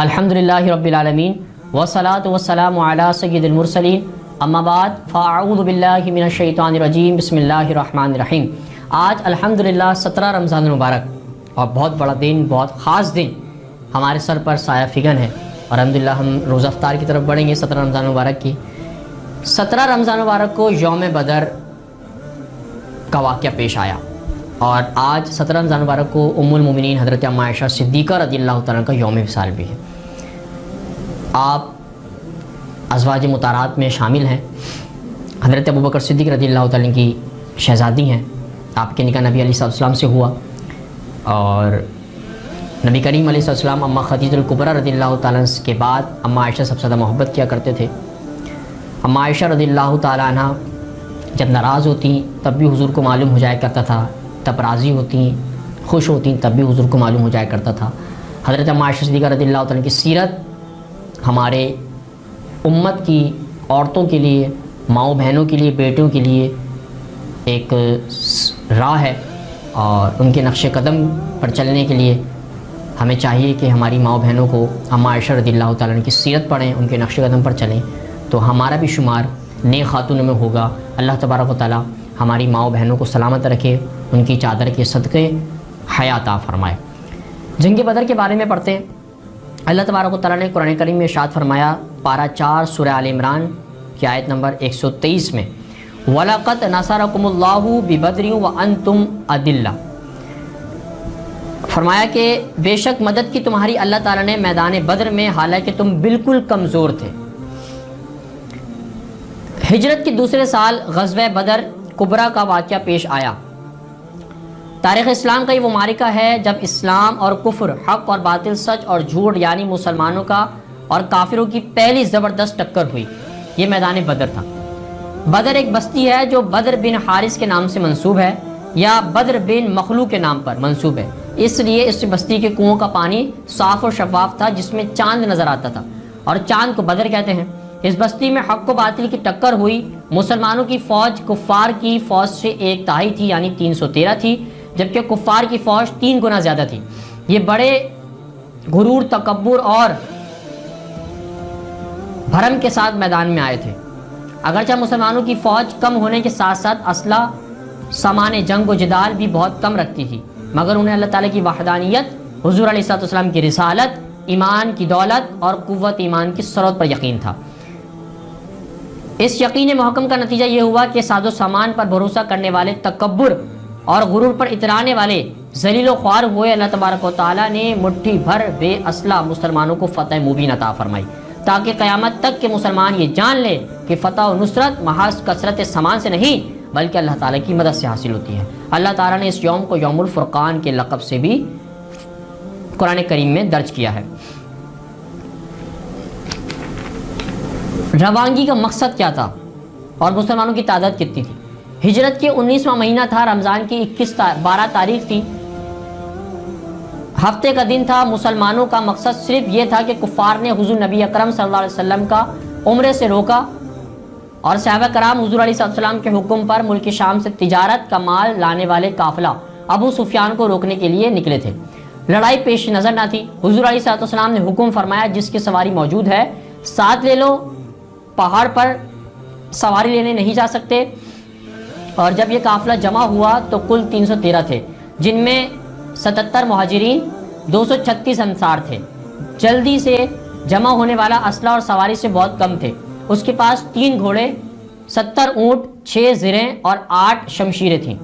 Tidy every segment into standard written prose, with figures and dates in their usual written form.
الحمدللہ رب العالمین والصلاة والسلام علی سید المرسلین اما بعد فاعوذ باللہ من الشیطان الرجیم بسم اللہ الرحمن الرحیم۔ آج الحمدللہ 17 رمضان المبارک اور بہت بڑا دن، بہت خاص دن ہمارے سر پر سایہ فگن ہے، اور الحمدللہ ہم روزہ افطار کی طرف بڑھیں گے 17 رمضان مبارک کی۔ 17 رمضان مبارک کو یوم بدر کا واقعہ پیش آیا، اور آج 17 رمضان مبارک کو ام المومنین حضرت اما عائشہ صدیقہ رضی اللہ تعالیٰ کا یوم وصال بھی ہے۔ آپ ازواج مطہرات میں شامل ہیں، حضرت ابوبکر صدیق رضی اللہ تعالیٰ کی شہزادی ہیں۔ آپ کے نکاح نبی علیہ السلام سے ہوا، اور نبی کریم علیہ السلام اما خدیجہ الکبریٰ رضی اللہ تعالیٰ کے بعد اما عائشہ سب سے زیادہ محبت کیا کرتے تھے۔ اما عائشہ رضی اللہ تعالیٰ عنہ جب ناراض ہوتی تب بھی حضور کو معلوم ہو جایا کرتا تھا، تب راضی ہوتی خوش ہوتی تب بھی حضور کو معلوم ہو جایا کرتا تھا۔ حضرت اما عائشہ صدیقہ رضی اللہ تعالیٰ کی سیرت ہمارے امت کی عورتوں کے لیے، ماؤں بہنوں کے لیے، بیٹوں کے لیے ایک راہ ہے، اور ان کے نقش قدم پر چلنے کے لیے ہمیں چاہیے کہ ہماری ماؤں بہنوں کو اما عائشہ رضی اللہ تعالیٰ کی سیرت پڑھیں، ان کے نقش قدم پر چلیں، تو ہمارا بھی شمار نیک خاتون میں ہوگا۔ اللہ تبارک و تعالیٰ ہماری ماؤں بہنوں کو سلامت رکھے، ان کی چادر کے صدقے حیات عطا فرمائے۔ جنگ بدر کے بارے میں پڑھتے ہیں۔ اللہ تبارک و تعالیٰ نے قرآن کریم میں ارشاد فرمایا، پارہ 4 سورہ آل عمران کی آیت نمبر 123 میں، وَلَقَدْ نَصَرَكُمُ اللَّهُ بِبَدْرٍ وَأَنْتُمْ أَذِلَّةٌ، فرمایا کہ بے شک مدد کی تمہاری اللہ تعالیٰ نے میدان بدر میں، حالانکہ تم بالکل کمزور تھے۔ ہجرت کے دوسرے سال غزوہ بدر کبریٰ کا واقعہ پیش آیا۔ تاریخ اسلام کا یہ وہ معرکہ ہے جب اسلام اور کفر، حق اور باطل، سچ اور جھوٹ، یعنی مسلمانوں کا اور کافروں کی پہلی زبردست ٹکر ہوئی۔ یہ میدان بدر تھا۔ بدر ایک بستی ہے جو بدر بن حارث کے نام سے منسوب ہے، یا بدر بن مخلوق کے نام پر منسوب ہے، اس لیے اس بستی کے کنووں کا پانی صاف اور شفاف تھا، جس میں چاند نظر آتا تھا، اور چاند کو بدر کہتے ہیں۔ اس بستی میں حق و باطل کی ٹکر ہوئی۔ مسلمانوں کی فوج کفار کی فوج سے 1/3 تھی، یعنی 313 تھی، جبکہ کفار کی فوج 3 گنا زیادہ تھی۔ یہ بڑے غرور، تکبر اور بھرم کے ساتھ میدان میں آئے تھے۔ اگرچہ مسلمانوں کی فوج کم ہونے کے ساتھ ساتھ اسلحہ، سامان جنگ و جدال بھی بہت کم رکھتی تھی، مگر انہیں اللہ تعالیٰ کی وحدانیت، حضور علیہ السلام کی رسالت، ایمان کی دولت اور قوت ایمان کی سرعت پر یقین تھا۔ اس یقین محکم کا نتیجہ یہ ہوا کہ ساز و سامان پر بھروسہ کرنے والے، تکبر اور غرور پر اترانے والے ذلیل و خوار ہوئے۔ اللہ تبارک و تعالیٰ نے مٹھی بھر بے اسلحہ مسلمانوں کو فتح مبین عطا فرمائی، تاکہ قیامت تک کے مسلمان یہ جان لے کہ فتح و نصرت محض کثرت سامان سے نہیں بلکہ اللہ تعالیٰ کی مدد سے حاصل ہوتی ہے۔ اللہ تعالیٰ نے اس یوم کو یوم الفرقان کے لقب سے بھی قرآن کریم میں درج کیا ہے۔ روانگی کا مقصد کیا تھا اور مسلمانوں کی تعداد کتنی تھی؟ ہجرت کے 19واں مہینہ تھا، رمضان کی 12 تاریخ تھی، ہفتے کا دن تھا۔ مسلمانوں کا مقصد صرف یہ تھا کہ کفار نے حضور نبی اکرم صلی اللہ علیہ وسلم کا عمرے سے روکا، اور صحابہ کرام حضور علیہ السلام کے حکم پر ملک شام سے تجارت کا مال لانے والے قافلہ ابو سفیان کو روکنے کے لیے نکلے تھے۔ لڑائی پیش نظر نہ تھی۔ حضور علیہ السلام نے حکم فرمایا، جس کی سواری موجود ہے ساتھ لے لو، پہاڑ پر سواری لینے نہیں جا سکتے۔ اور جب یہ قافلہ جمع ہوا تو کل 313 تھے، جن میں 77 مہاجرین، 236 انصار تھے۔ جلدی سے جمع ہونے والا اسلحہ اور سواری سے بہت کم تھے۔ اس کے پاس 3 گھوڑے، 70 اونٹ، 6 زریں اور 8 شمشیریں تھیں۔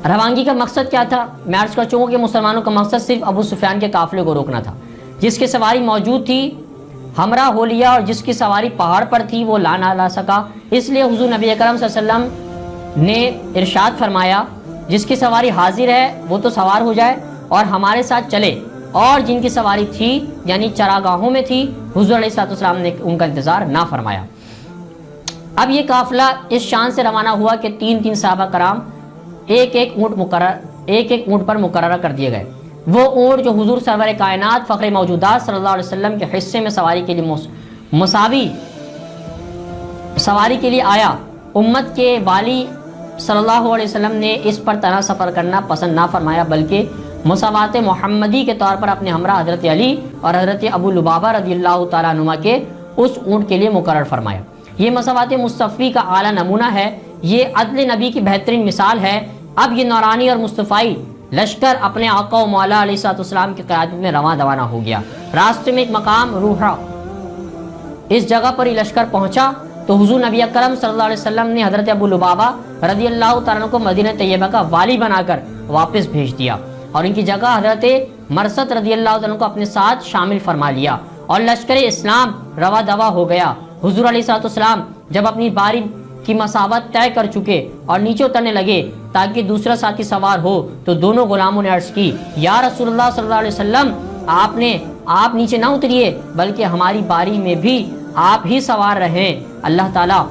روانگی کا مقصد کیا تھا؟ میں عرض کر چکا ہوں کہ مسلمانوں کا مقصد صرف ابو سفیان کے قافلے کو روکنا تھا۔ جس کی سواری موجود تھی ہمراہ ہو لیا، اور جس کی سواری پہاڑ پر تھی وہ نہ لا سکا۔ اس لیے حضور نبی اکرم صلی اللہ علیہ وسلم نے ارشاد فرمایا، جس کی سواری حاضر ہے وہ تو سوار ہو جائے اور ہمارے ساتھ چلے، اور جن کی سواری تھی یعنی چراگاہوں میں تھی، حضور علیہ السلام نے ان کا انتظار نہ فرمایا۔ اب یہ قافلہ اس شان سے روانہ ہوا کہ 3 صحابہ کرام ایک ایک اونٹ پر مقررہ کر دیے گئے۔ وہ اونٹ جو حضور سرور کائنات فخر موجودات صلی اللہ علیہ وسلم کے حصے میں سواری کے لیے مساوی سواری کے لیے آیا، امت کے والی صلی اللہ علیہ وسلم نے اس پر تنہا سفر کرنا پسند نہ فرمایا، بلکہ مساوات محمدی کے طور پر اپنے ہمراہ حضرت علی اور حضرت ابو لبابہ رضی اللہ تعالیٰ عنہما کے اس اونٹ کے لیے مقرر فرمایا۔ یہ مساوات مصطفی کا اعلیٰ نمونہ ہے، یہ عدل نبی کی بہترین مثال ہے۔ اب یہ نورانی اور مصطفی لشکر اپنے آقا و مولا علیہ الصلوۃ والسلام کی قیادت میں رواں دوانہ ہو گیا۔ راستے میں ایک مقام روحا، اس جگہ پر یہ لشکر پہنچا تو حضور نبی اکرم صلی اللہ علیہ وسلم نے حضرت ابو لبابہ رضی اللہ تعالیٰ عنہ کو مدینہ طیبہ کا والی بنا کر واپس بھیج دیا اور ان کی جگہ حضرت مرثد رضی اللہ تعالیٰ عنہ کو اپنے ساتھ شامل فرما لیا اور لشکر اسلام رواں دوا ہو گیا۔ حضور علیہ الصلوۃ والسلام جب اپنی باری کی مسافت طے کر چکے اور نیچے اترنے لگے تاکہ دوسرا ساتھی سوار ہو تو دونوں غلاموں نے عرض کی، یا رسول اللہ صلی اللہ علیہ وسلم، آپ نیچے نہ اتریے بلکہ ہماری باری میں بھی آپ ہی سوار رہیں، اللہ تعالیٰ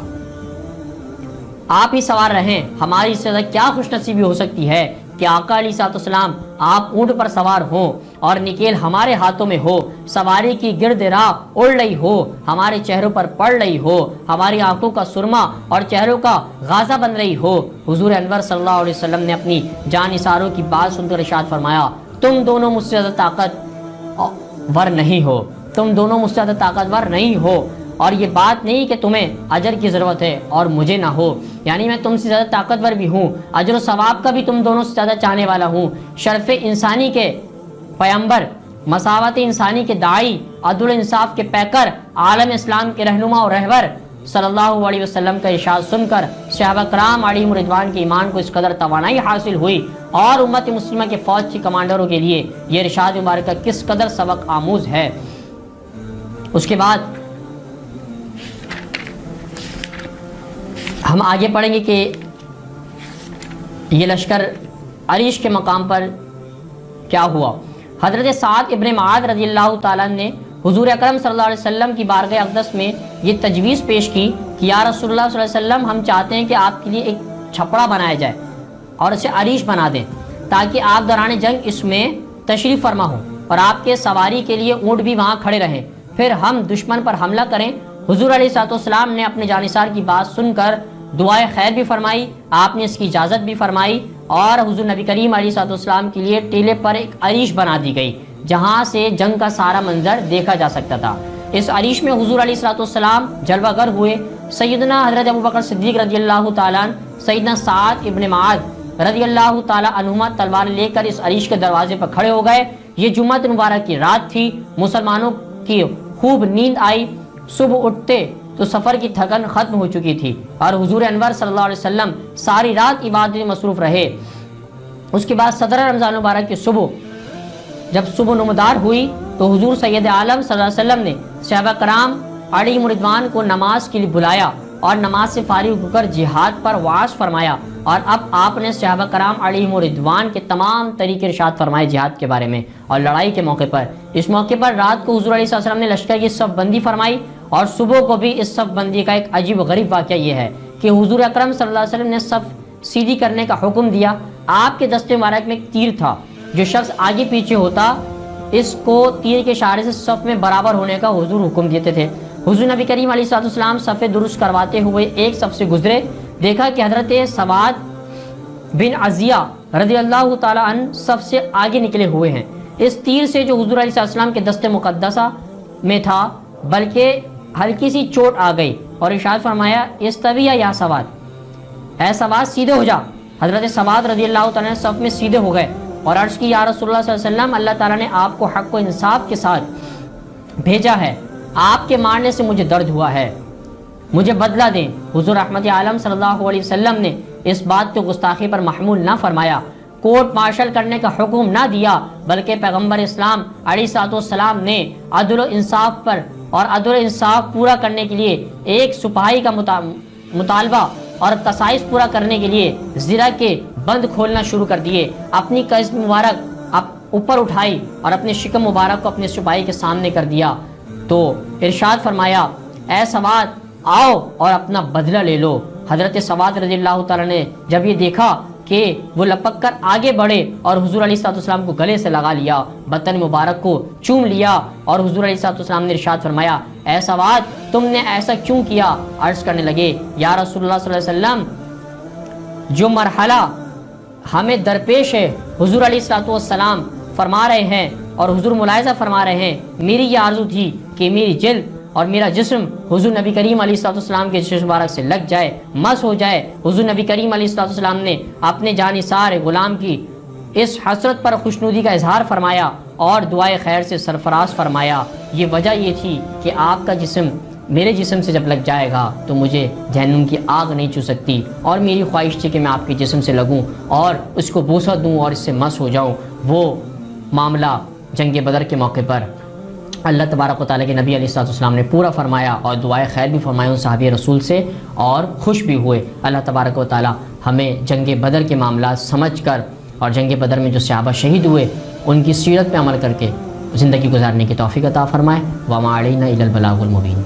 آپ ہی سوار رہیں، ہماری اس سے کیا خوش نصیبی ہو سکتی ہے کہ آقا علیہ الصلوۃ والسلام آپ اونٹ پر سوار ہوں اور نکیل ہمارے ہاتھوں میں ہو، سواری کی گرد راہ اڑ رہی ہو، ہمارے چہروں پر پڑ رہی ہو، ہماری آنکھوں کا سرما اور چہروں کا غازہ بن رہی ہو۔ حضور انور صلی اللہ علیہ وسلم نے اپنی جان نثاروں کی بات سن کر ارشاد فرمایا، تم دونوں مجھ سے زیادہ طاقتور نہیں ہو، تم دونوں مجھ سے زیادہ طاقتور نہیں ہو، اور یہ بات نہیں کہ تمہیں اجر کی ضرورت ہے اور مجھے نہ ہو، یعنی میں تم سے زیادہ طاقتور بھی ہوں، اجر و ثواب کا بھی تم دونوں سے زیادہ چاہنے والا ہوں، شرف انسانی کے پیمبر، مساوات انسانی کے داعی، عدل و انصاف کے پیکر، عالم اسلام کے رہنما اور رہبر صلی اللہ علیہ وسلم کا ارشاد سن کر صحابہ کرام علیہم رضوان کے ایمان کو اس قدر توانائی حاصل ہوئی اور امت مسلمہ کے فوج کے کمانڈروں کے لیے یہ ارشاد مبارکہ کس قدر سبق آموز ہے۔ اس کے بعد ہم آگے پڑھیں گے کہ یہ لشکر عریش کے مقام پر کیا ہوا۔ حضرت سعد ابن معاذ رضی اللہ تعالیٰ نے حضور اکرم صلی اللہ علیہ وسلم کی بارگاہ اقدس میں یہ تجویز پیش کی کہ یا رسول اللہ صلی اللہ علیہ وسلم، ہم چاہتے ہیں کہ آپ کے لیے ایک چھپڑا بنایا جائے اور اسے عریش بنا دیں تاکہ آپ دوران جنگ اس میں تشریف فرما ہوں اور آپ کے سواری کے لیے اونٹ بھی وہاں کھڑے رہیں، پھر ہم دشمن پر حملہ کریں۔ حضور علیہ الصلوۃ والسلام نے اپنے جانثار کی بات سن کر دعائے خیر بھی فرمائی، آپ نے اس کی اجازت بھی فرمائی اور حضور نبی کریم علیہ الصلوۃ والسلام کے لیے ٹیلے پر ایک عریش بنا دی گئی جہاں سے جنگ کا سارا منظر دیکھا جا سکتا تھا۔ اس عریش میں حضور علیہ الصلوۃ والسلام جلوہ گر ہوئے۔ سیدنا حضرت ابوبکر صدیق رضی اللہ تعالیٰ عنہ، سیدنا سعد ابن معاذ رضی اللہ تعالیٰ عنہما تلوار لے کر اس عریش کے دروازے پر کھڑے ہو گئے۔ یہ جمعہ مبارک کی رات تھی، مسلمانوں کی خوب نیند آئی، صبح اٹھتے تو سفر کی تھکن ختم ہو چکی تھی اور حضور انور صلی اللہ علیہ وسلم ساری رات عبادت میں مصروف رہے۔ اس کے بعد 17 رمضان مبارک کی صبح جب صبح نمودار ہوئی تو حضور سید عالم صلی اللہ علیہ وسلم نے صحابہ کرام علیہم رضوان کو نماز کے لیے بلایا اور نماز سے فارغ ہو کر جہاد پر وعظ فرمایا، اور اب آپ نے صحابہ کرام علیہم رضوان کے تمام طریقے ارشاد فرمائے جہاد کے بارے میں اور لڑائی کے موقع پر۔ اس موقع پر رات کو حضور علیہ وسلم نے لشکر کی صف بندی فرمائی اور صبح کو بھی اس صف بندی کا ایک عجیب و غریب واقعہ یہ ہے کہ حضور اکرم صلی اللہ علیہ وسلم نے صف سیدھی کرنے کا حکم دیا۔ آپ کے دستے مبارک میں ایک تیر تھا، جو شخص آگے پیچھے ہوتا اس کو تیر کے اشارے سے صف میں برابر ہونے کا حضور حکم دیتے تھے۔ حضور نبی کریم علیہ الصلوۃ والسلام صف درست کرواتے ہوئے ایک صف سے گزرے، دیکھا کہ حضرت سواد بن عزیہ رضی اللہ تعالیٰ عنہ صف سے آگے نکلے ہوئے ہیں۔ اس تیر سے جو حضور علیہ السلام کے دست مقدسہ میں تھا بلکہ ہلکی سی چوٹ آ گئی اور ارشاد فرمایا، استوی یا سواد، اے سواد سیدھے ہو جا۔ حضرت سواد رضی اللہ تعالیٰ نے صف میں سیدھے ہو گئے اور عرض کی، یا رسول اللہ صلی اللہ علیہ وسلم، اللہ تعالیٰ نے آپ کو حق و انصاف کے ساتھ بھیجا ہے، آپ کے مارنے سے مجھے درد ہوا ہے، مجھے بدلہ دیں۔ حضور رحمت عالم صلی اللہ علیہ وسلم نے اس بات کو گستاخی پر محمول نہ فرمایا، کورٹ مارشل کرنے کا حکم نہ دیا، بلکہ پیغمبر اسلام علیہ السلام نے عدل و انصاف پر اور عدل و انصاف پورا کرنے کے لیے ایک سپاہی کا مطالبہ اور قصائص پورا کرنے کے لیے زرہ کے بند کھولنا شروع کر دیے، اپنی قصب مبارک اوپر اٹھائی اور اپنے شکم مبارک کو اپنے سپاہی کے سامنے کر دیا تو ارشاد فرمایا، اے سواد آؤ اور اپنا بدلہ لے لو۔ حضرت سواد رضی اللہ تعالیٰ نے جب یہ دیکھا کہ وہ لپک کر آگے بڑھے اور حضور علیہ السلام کو گلے سے لگا لیا، بدن مبارک کو چوم لیا اور حضور علیہ السلام نے ارشاد فرمایا، اے سواد تم نے ایسا کیوں کیا؟ عرض کرنے لگے، یا رسول اللہ صلی اللہ علیہ وسلم، جو مرحلہ ہمیں درپیش ہے، حضور علیہ السلام فرما رہے ہیں اور حضور ملاحظہ فرما رہے ہیں میری یہ آرزو تھی کہ میری جلد اور میرا جسم حضور نبی کریم علیہ الصلوۃ والسلام کے جسم مبارک سے لگ جائے، مس ہو جائے۔ حضور نبی کریم علیہ الصلوۃ والسلام نے اپنے جانثار غلام کی اس حسرت پر خوشنودی کا اظہار فرمایا اور دعائے خیر سے سرفراز فرمایا۔ یہ وجہ یہ تھی کہ آپ کا جسم میرے جسم سے جب لگ جائے گا تو مجھے جہنم کی آگ نہیں چھو سکتی، اور میری خواہش تھی کہ میں آپ کے جسم سے لگوں اور اس کو بوسہ دوں اور اس سے مس ہو جاؤں۔ وہ معاملہ جنگ بدر کے موقع پر اللہ تبارک و تعالیٰ کے نبی علیہ الصلوۃ والسلام نے پورا فرمایا اور دعائے خیر بھی فرمایا ان صحابی رسول سے، اور خوش بھی ہوئے۔ اللہ تبارک و تعالیٰ ہمیں جنگ بدر کے معاملات سمجھ کر اور جنگ بدر میں جو صحابہ شہید ہوئے ان کی سیرت پہ عمل کر کے زندگی گزارنے کی توفیق عطا فرمائے۔ وما علینا الا البلاغ المبین۔